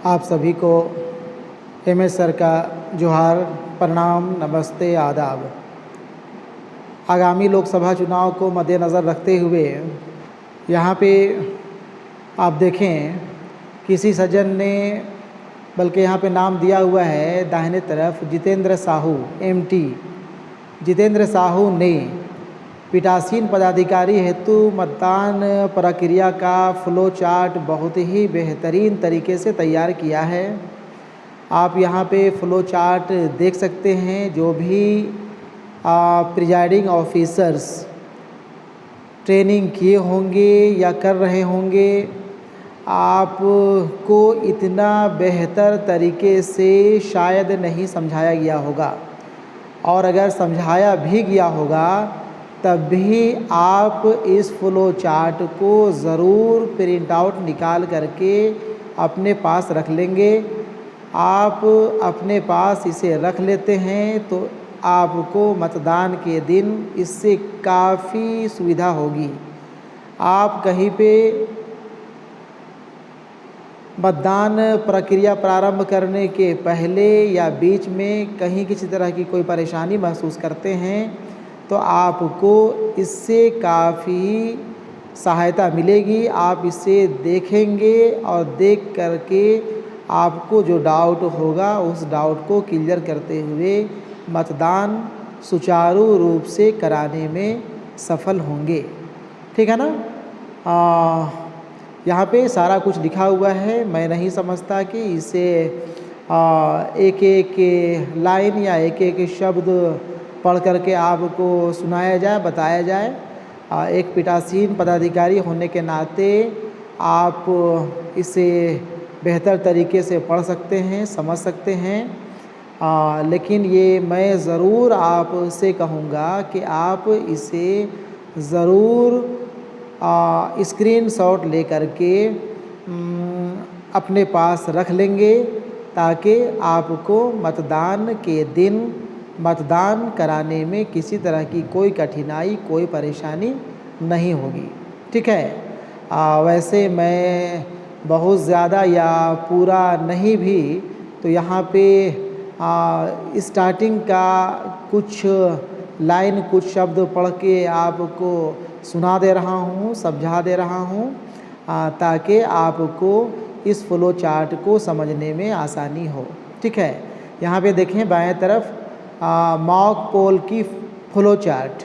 आप सभी को एमएस सर का जोहार, प्रणाम, नमस्ते, आदाब। आगामी लोकसभा चुनाव को मद्देनज़र रखते हुए यहाँ पे आप देखें किसी सज्जन ने, बल्कि यहाँ पे नाम दिया हुआ है दाहिने तरफ, जितेंद्र साहू एमटी। जितेंद्र साहू ने पीठासीन पदाधिकारी हेतु मतदान प्रक्रिया का फ्लो चार्ट बहुत ही बेहतरीन तरीके से तैयार किया है। आप यहाँ पे फ्लो चार्ट देख सकते हैं। जो भी प्रिजाइडिंग ऑफिसर्स ट्रेनिंग किए होंगे या कर रहे होंगे, आपको इतना बेहतर तरीके से शायद नहीं समझाया गया होगा, और अगर समझाया भी गया होगा तब भी आप इस फ्लो चार्ट को ज़रूर प्रिंट आउट निकाल करके अपने पास रख लेंगे। आप अपने पास इसे रख लेते हैं तो आपको मतदान के दिन इससे काफ़ी सुविधा होगी। आप कहीं पे मतदान प्रक्रिया प्रारंभ करने के पहले या बीच में कहीं किसी तरह की कोई परेशानी महसूस करते हैं तो आपको इससे काफ़ी सहायता मिलेगी। आप इसे देखेंगे और देख करके आपको जो डाउट होगा उस डाउट को क्लियर करते हुए मतदान सुचारू रूप से कराने में सफल होंगे। ठीक है ना। यहाँ पे सारा कुछ लिखा हुआ है। मैं नहीं समझता कि इसे एक एक लाइन या एक एक शब्द पढ़ करके आपको सुनाया जाए, बताया जाए। एक पीठासीन पदाधिकारी होने के नाते आप इसे बेहतर तरीके से पढ़ सकते हैं, समझ सकते हैं। लेकिन ये मैं ज़रूर आपसे कहूँगा कि आप इसे ज़रूर स्क्रीनशॉट ले करके अपने पास रख लेंगे, ताकि आपको मतदान के दिन मतदान कराने में किसी तरह की कोई कठिनाई, कोई परेशानी नहीं होगी। ठीक है। वैसे मैं बहुत ज़्यादा या पूरा नहीं भी तो यहाँ पे स्टार्टिंग का कुछ लाइन, कुछ शब्द पढ़ के आपको सुना दे रहा हूँ, समझा दे रहा हूँ, ताकि आपको इस फ्लो चार्ट को समझने में आसानी हो। ठीक है। यहाँ पे देखें बाएं तरफ मॉक पोल की फ्लो चार्ट।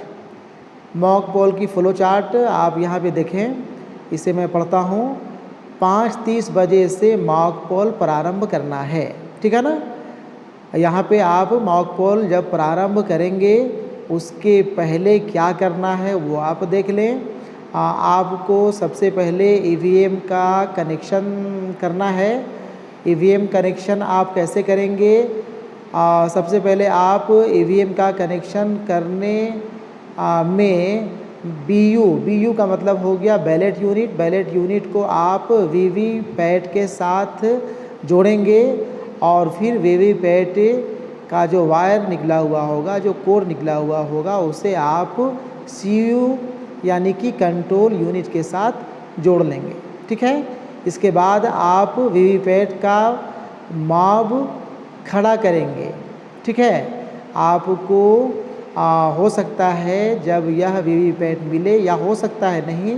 मॉक पोल की फ्लो चार्ट आप यहाँ पे देखें। इसे मैं पढ़ता हूँ। 5:30 बजे से मॉक पोल प्रारंभ करना है। ठीक है ना। यहाँ पे आप मॉक पोल जब प्रारंभ करेंगे उसके पहले क्या करना है वो आप देख लें। आपको सबसे पहले ईवीएम का कनेक्शन करना है। ईवीएम कनेक्शन आप कैसे करेंगे? सबसे पहले आप ईवीएम का कनेक्शन करने में बीयू का मतलब हो गया बैलेट यूनिट। बैलेट यूनिट को आप वीवीपैट के साथ जोड़ेंगे और फिर वीवीपैट का जो वायर निकला हुआ होगा, जो कोर निकला हुआ होगा, उसे आप सीयू यानी कि कंट्रोल यूनिट के साथ जोड़ लेंगे। ठीक है। इसके बाद आप वीवीपैट का मॉब खड़ा करेंगे। ठीक है। आपको हो सकता है जब यह वीवीपैट मिले, या हो सकता है नहीं,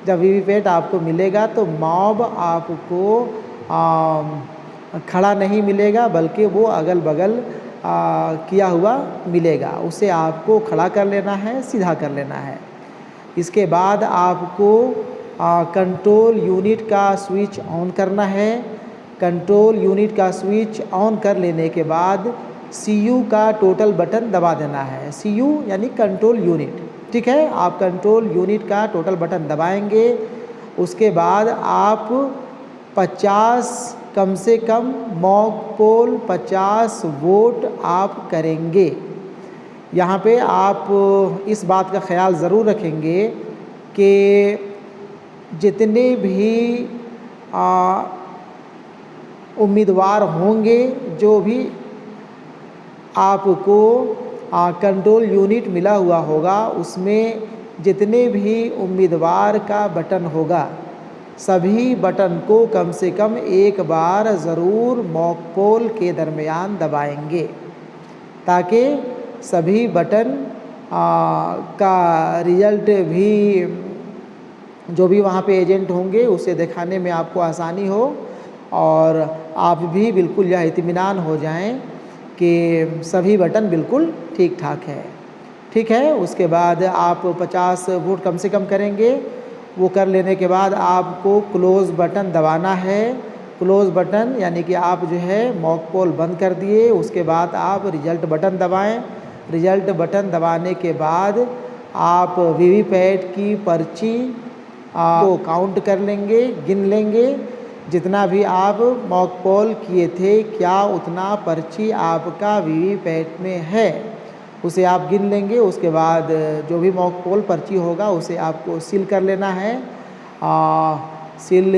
जब वीवीपैट आपको मिलेगा तो मॉब आपको खड़ा नहीं मिलेगा, बल्कि वो अगल बगल किया हुआ मिलेगा। उसे आपको खड़ा कर लेना है, सीधा कर लेना है। इसके बाद आपको कंट्रोल यूनिट का स्विच ऑन करना है। कंट्रोल यूनिट का स्विच ऑन कर लेने के बाद सीयू का टोटल बटन दबा देना है। सीयू यानी कंट्रोल यूनिट। ठीक है। आप कंट्रोल यूनिट का टोटल बटन दबाएंगे। उसके बाद आप 50 कम से कम मॉक पोल 50 वोट आप करेंगे। यहाँ पे आप इस बात का ख्याल ज़रूर रखेंगे कि जितने भी उम्मीदवार होंगे, जो भी आपको कंट्रोल यूनिट मिला हुआ होगा, उसमें जितने भी उम्मीदवार का बटन होगा सभी बटन को कम से कम एक बार ज़रूर मॉक पोल के दरमियान दबाएंगे, ताकि सभी बटन का रिज़ल्ट भी जो भी वहाँ पे एजेंट होंगे उसे दिखाने में आपको आसानी हो, और आप भी बिल्कुल यह इत्मीनान हो जाएं कि सभी बटन बिल्कुल ठीक ठाक है। ठीक है, उसके बाद आप 50 वोट कम से कम करेंगे। वो कर लेने के बाद आपको क्लोज़ बटन दबाना है। क्लोज़ बटन यानी कि आप जो है मॉक पोल बंद कर दिए, उसके बाद आप रिज़ल्ट बटन दबाएं। रिज़ल्ट बटन दबाने के बाद आप वीवीपैट की पर्ची को काउंट कर लेंगे, गिन लेंगे। जितना भी आप मॉक पोल किए थे, क्या उतना पर्ची आपका वीवीपैट में है, उसे आप गिन लेंगे। उसके बाद जो भी मॉक पोल पर्ची होगा उसे आपको सील कर लेना है। सील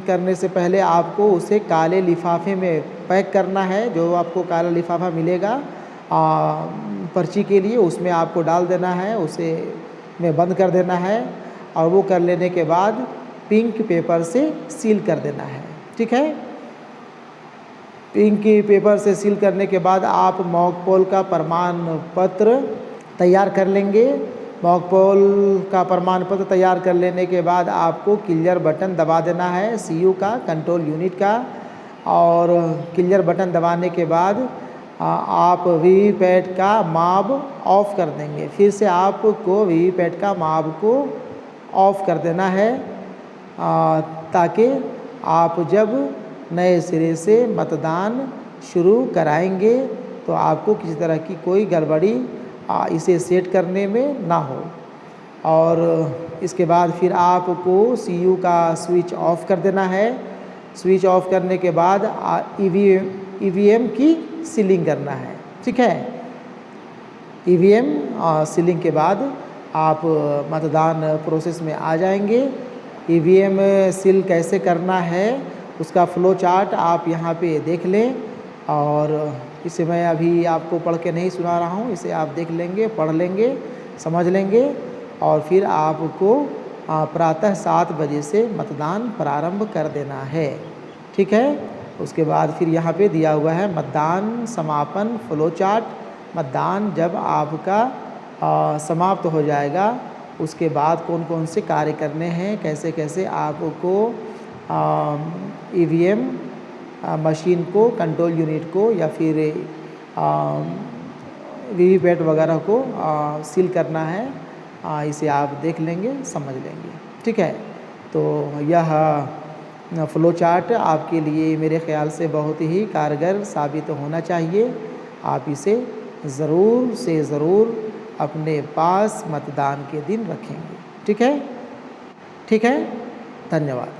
करने से पहले आपको उसे काले लिफाफे में पैक करना है। जो आपको काला लिफाफा मिलेगा पर्ची के लिए, उसमें आपको डाल देना है, उसे में बंद कर देना है, और वो कर लेने के बाद पिंक पेपर से सील कर देना है। ठीक है, पिंक पेपर से सील करने के बाद आप मॉक पोल का प्रमाण पत्र तैयार कर लेंगे। मॉक पोल का प्रमाण पत्र तैयार कर लेने के बाद आपको क्लियर बटन दबा देना है, सीयू का, कंट्रोल यूनिट का। और क्लियर बटन दबाने के बाद आप वीवीपैट का माप ऑफ कर देंगे। फिर से आपको वीवीपैट का माप को ऑफ कर देना है, ताकि आप जब नए सिरे से मतदान शुरू कराएंगे तो आपको किसी तरह की कोई गड़बड़ी इसे सेट करने में ना हो। और इसके बाद फिर आपको सीयू का स्विच ऑफ कर देना है। स्विच ऑफ करने के बाद ईवीएम की सीलिंग करना है। ठीक है, ईवीएम सीलिंग के बाद आप मतदान प्रोसेस में आ जाएंगे। ईवीएम सील कैसे करना है उसका फ़्लो चार्ट आप यहाँ पे देख लें, और इसे मैं अभी आपको पढ़ के नहीं सुना रहा हूँ, इसे आप देख लेंगे, पढ़ लेंगे, समझ लेंगे, और फिर आपको प्रातः 7 बजे से मतदान प्रारंभ कर देना है। ठीक है, उसके बाद फिर यहाँ पे दिया हुआ है मतदान समापन फ़्लो चार्ट। मतदान जब आपका समाप्त हो जाएगा उसके बाद कौन कौन से कार्य करने हैं, कैसे कैसे आपको ईवीएम मशीन को, कंट्रोल यूनिट को, या फिर वीवीपैट वगैरह को सील करना है, इसे आप देख लेंगे, समझ लेंगे। ठीक है, तो यह फ़्लो चार्ट आपके लिए मेरे ख़्याल से बहुत ही कारगर साबित होना चाहिए। आप इसे ज़रूर से ज़रूर अपने पास मतदान के दिन रखेंगे। ठीक है, ठीक है, धन्यवाद।